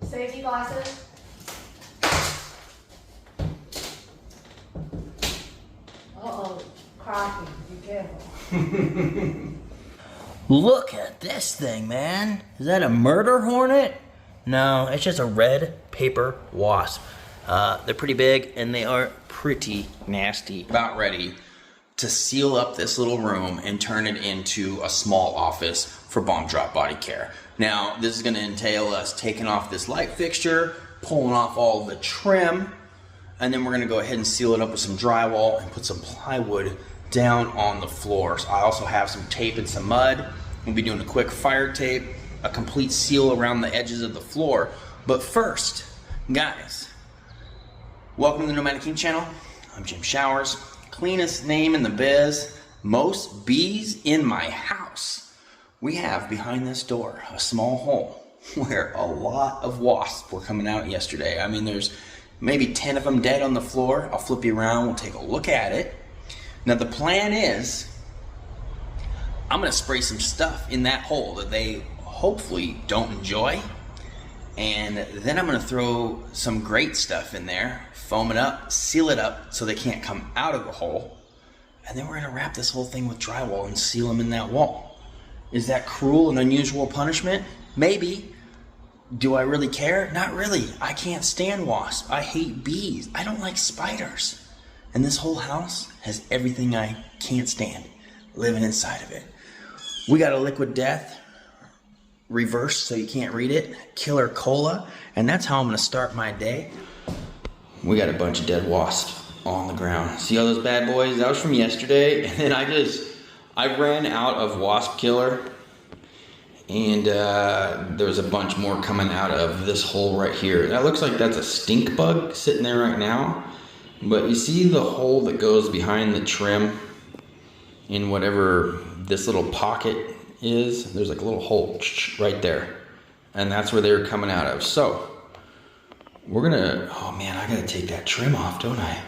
Safety glasses. Uh-oh, cracking. Be careful. Look at this thing, man. Is that a murder hornet? No, it's just a red paper wasp. They're pretty big and they are pretty nasty. About ready to seal up this little room and turn it into a small office for bomb drop body care. Now, this is gonna entail us taking off this light fixture, pulling off all the trim, and then we're gonna go ahead and seal it up with some drywall and put some plywood down on the floor. So I also have some tape and some mud. We'll be doing a quick fire tape, a complete seal around the edges of the floor. But first, guys, welcome to the Nomadic King channel. I'm Jim Showers. Cleanest name in the biz, most bees in my house. We have behind this door a small hole where a lot of wasps were coming out yesterday. I mean, there's maybe 10 of them dead on the floor. I'll flip you around, we'll take a look at it. Now the plan is, I'm gonna spray some stuff in that hole that they hopefully don't enjoy. And then I'm gonna throw some great stuff in there, foam it up, seal it up so they can't come out of the hole. And then we're gonna wrap this whole thing with drywall and seal them in that wall. Is that cruel and unusual punishment? Maybe. Do I really care? Not really. I can't stand wasps. I hate bees. I don't like spiders. And this whole house has everything I can't stand living inside of it. We got a liquid death, reverse so you can't read it, killer cola, and that's how I'm gonna start my day. We got a bunch of dead wasps on the ground. See all those bad boys? That was from yesterday, and then I ran out of wasp killer, and there was a bunch more coming out of this hole right here. That looks like that's a stink bug sitting there right now. But you see the hole that goes behind the trim in whatever this little pocket is? There's like a little hole right there. And that's where they're coming out of. So, we're gonna, oh man, I gotta take that trim off, don't I?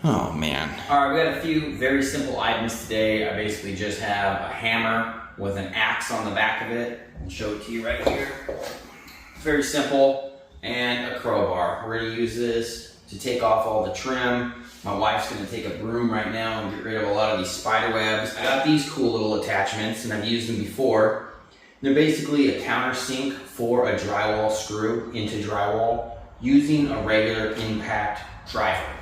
Oh man. All right, we got a few very simple items today. I basically just have a hammer with an axe on the back of it. I'll show it to you right here. Very simple. And a crowbar. We're gonna use this to take off all the trim. My wife's gonna take a broom right now and get rid of a lot of these spider webs. I got these cool little attachments and I've used them before. They're basically a countersink for a drywall screw into drywall using a regular impact driver.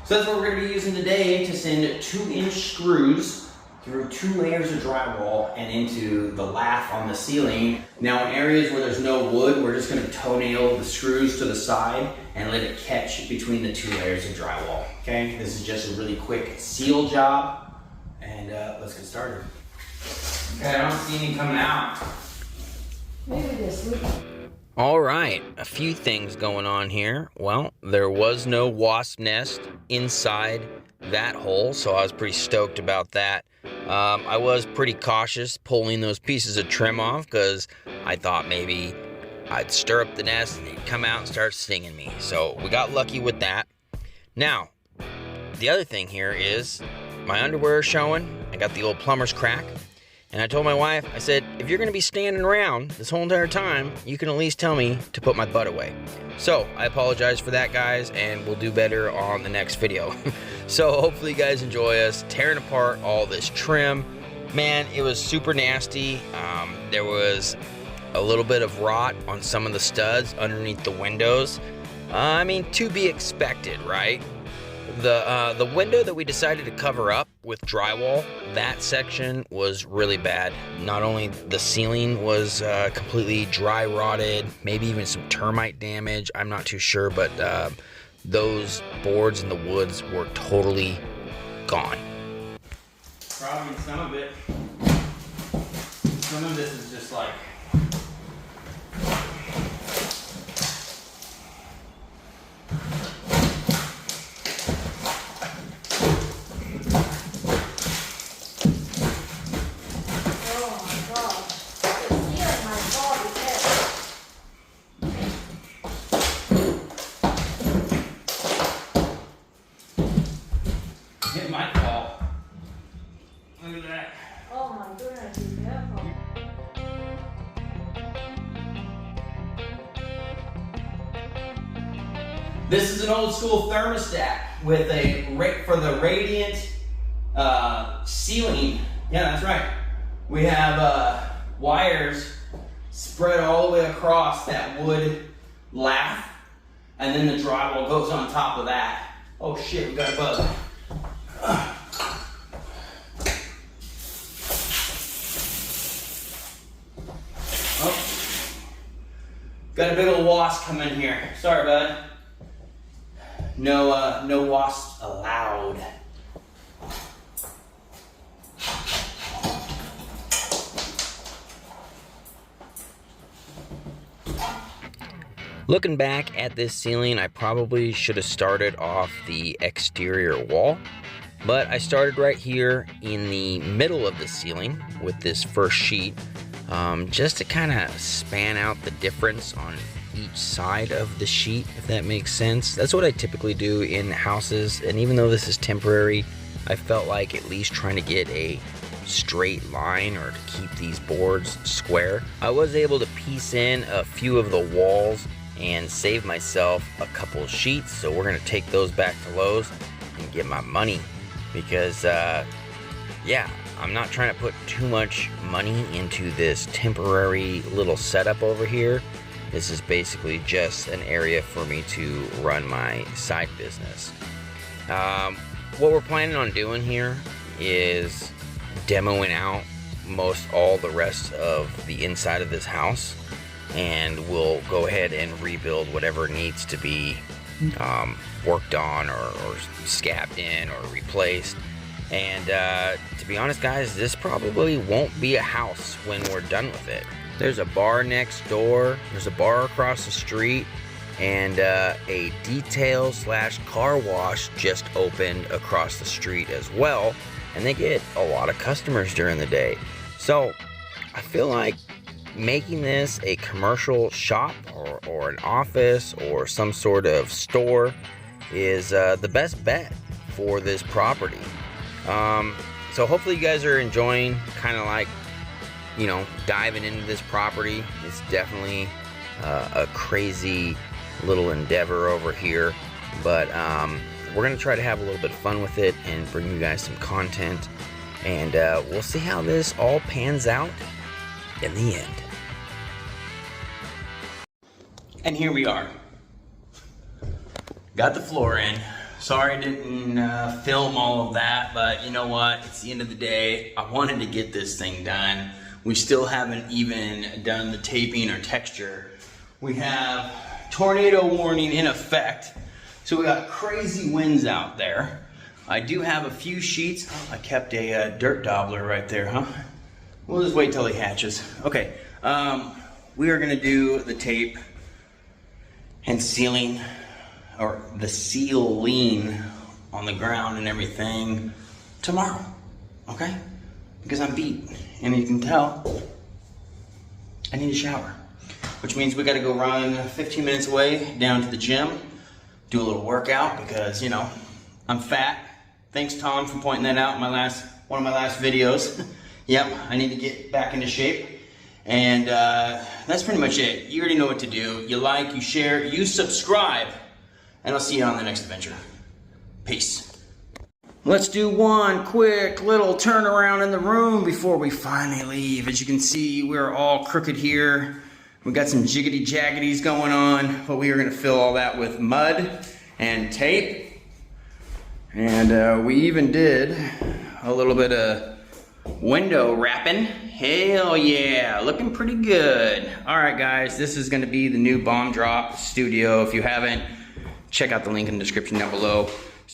So that's what we're gonna be using today to send 2-inch screws through 2 layers of drywall and into the lath on the ceiling. Now in areas where there's no wood, we're just gonna toenail the screws to the side and let it catch between the 2 layers of drywall, okay? This is just a really quick seal job, and let's get started. Okay, I don't see any coming out. Maybe they're sleeping. All right, a few things going on here. Well, there was no wasp nest inside that hole, so I was pretty stoked about that. I was pretty cautious pulling those pieces of trim off because I thought maybe I'd stir up the nest and they'd come out and start stinging me. So we got lucky with that. Now, the other thing here is my underwear is showing. I got the old plumber's crack. And I told my wife, I said, if you're gonna be standing around this whole entire time, you can at least tell me to put my butt away. So I apologize for that, guys, and we'll do better on the next video. So hopefully you guys enjoy us tearing apart all this trim. Man, it was super nasty. There was a little bit of rot on some of the studs underneath the windows. I mean, to be expected, right? The window that we decided to cover up with drywall, that section was really bad. Not only the ceiling was completely dry rotted, maybe even some termite damage, I'm not too sure, but those boards and the woods were totally gone. Probably some of it. Some of this is just like it might fall. Look at that. Oh my goodness, be careful. This is an old school thermostat with for the radiant ceiling. Yeah, that's right. We have wires spread all the way across that wood lath, and then the drywall goes on top of that. Oh shit, we got a bug. Oh, got a big old wasp coming in here. Sorry, bud. No wasps allowed. Looking back at this ceiling, I probably should have started off the exterior wall, but I started right here in the middle of the ceiling with this first sheet, just to kind of span out the difference on each side of the sheet, if that makes sense. That's what I typically do in houses, and even though this is temporary, I felt like at least trying to get a straight line or to keep these boards square. I was able to piece in a few of the walls and save myself a couple of sheets, so we're gonna take those back to Lowe's and get my money, because yeah, I'm not trying to put too much money into this temporary little setup over here. This is basically just an area for me to run my side business. What we're planning on doing here is demoing out most all the rest of the inside of this house, and we'll go ahead and rebuild whatever needs to be worked on or scabbed in or replaced. And to be honest, guys, this probably won't be a house when we're done with it. There's a bar next door, there's a bar across the street, and a detail / car wash just opened across the street as well, and they get a lot of customers during the day. So I feel like making this a commercial shop or an office or some sort of store is the best bet for this property. So hopefully you guys are enjoying kind of like, you know, diving into this property. It's definitely a crazy little endeavor over here, but we're gonna try to have a little bit of fun with it and bring you guys some content, and we'll see how this all pans out in the end. And here we are. Got the floor in. Sorry I didn't film all of that, but you know what? It's the end of the day. I wanted to get this thing done. We still haven't even done the taping or texture. We have tornado warning in effect, so we got crazy winds out there. I do have a few sheets. Oh, I kept a dirt daubler right there, huh? We'll just wait till he hatches. Okay, we are gonna do the tape and sealing, or the ceiling on the ground and everything tomorrow, okay? Because I'm beat, and you can tell I need a shower, which means we gotta go run 15 minutes away down to the gym, do a little workout, because, you know, I'm fat. Thanks, Tom, for pointing that out in one of my last videos. Yep, I need to get back into shape. And that's pretty much it. You already know what to do. You like, you share, you subscribe, and I'll see you on the next adventure. Peace. Let's do one quick little turnaround in the room before we finally leave. As you can see, we're all crooked here. We got some jiggity jaggities going on, but we are gonna fill all that with mud and tape. And we even did a little bit of window wrapping. Hell yeah, looking pretty good. All right, guys, this is gonna be the new Bomb Drop studio. If you haven't, check out the link in the description down below.